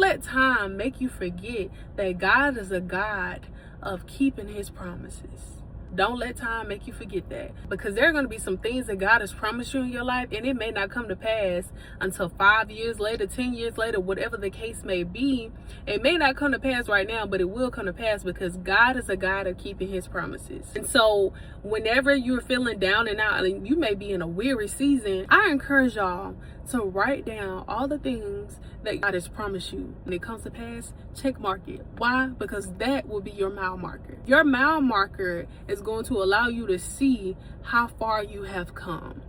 let time make you forget that God is a God of keeping his promises. Don't let time make you forget that, because there are going to be some things that God has promised you in your life, and it may not come to pass until 5 years later, 10 years later, whatever the case may be. It may not come to pass right now, but it will come to pass, because God is a God of keeping his promises. And so whenever you're feeling down and out, and you may be in a weary season, I encourage y'all to write down all the things that God has promised you. When it comes to pass, check mark it. Why? Because that will be your mile marker. Your mile marker is going to allow you to see how far you have come.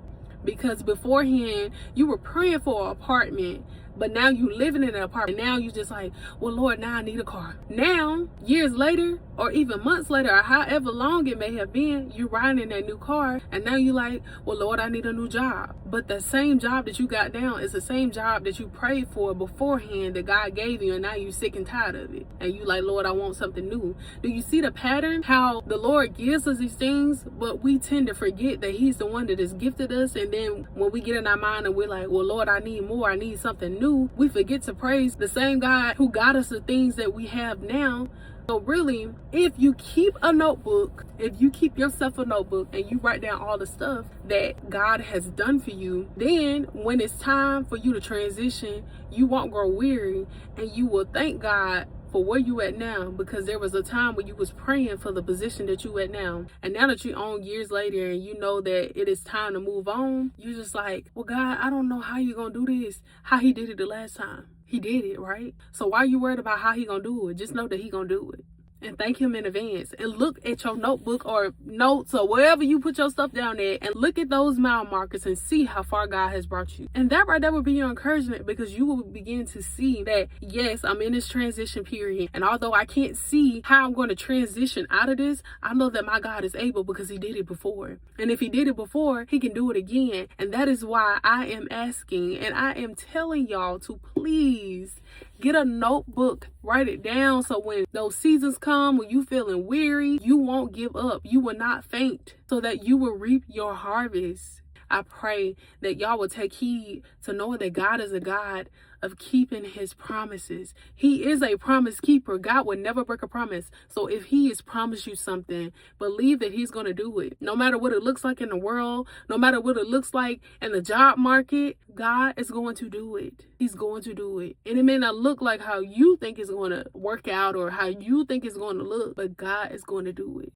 Because beforehand, you were praying for an apartment, but now you living in an apartment. Now you just like, well, Lord, now I need a car. Now, years later, or even months later, or however long it may have been, you're riding in that new car, and now you like, well, Lord, I need a new job. But the same job that you got now is the same job that you prayed for beforehand that God gave you, and now you're sick and tired of it. And you like, Lord, I want something new. Do you see the pattern? How the Lord gives us these things, but we tend to forget that he's the one that has gifted us. And then when we get in our mind and we're like, well, Lord, I need more, I need something new, we forget to praise the same God who got us the things that we have now. So really, if you keep a notebook, if you keep yourself a notebook and you write down all the stuff that God has done for you, then when it's time for you to transition, you won't grow weary, and you will thank God for where you at now, because there was a time when you was praying for the position that you at now. And now that you own years later and you know that it is time to move on, you're just like, well, God, I don't know how you're going to do this, how he did it the last time. He did it, right? So why are you worried about how he gonna do it? Just know that he gonna do it. And thank him in advance. And look at your notebook or notes or wherever you put your stuff down there, and look at those mile markers and see how far God has brought you. And that right there will be your encouragement, because you will begin to see that, yes, I'm in this transition period. And although I can't see how I'm going to transition out of this, I know that my God is able, because he did it before. And if he did it before, he can do it again. And that is why I am asking, and I am telling y'all to please get a notebook, write it down, so when those seasons come, when you feeling weary, you won't give up. You will not faint, so that you will reap your harvest. I pray that y'all will take heed to knowing that God is a God of keeping his promises. He is a promise keeper. God would never break a promise. So if he has promised you something, believe that he's going to do it. No matter what it looks like in the world, no matter what it looks like in the job market, God is going to do it. He's going to do it. And it may not look like how you think it's going to work out or how you think it's going to look, but God is going to do it.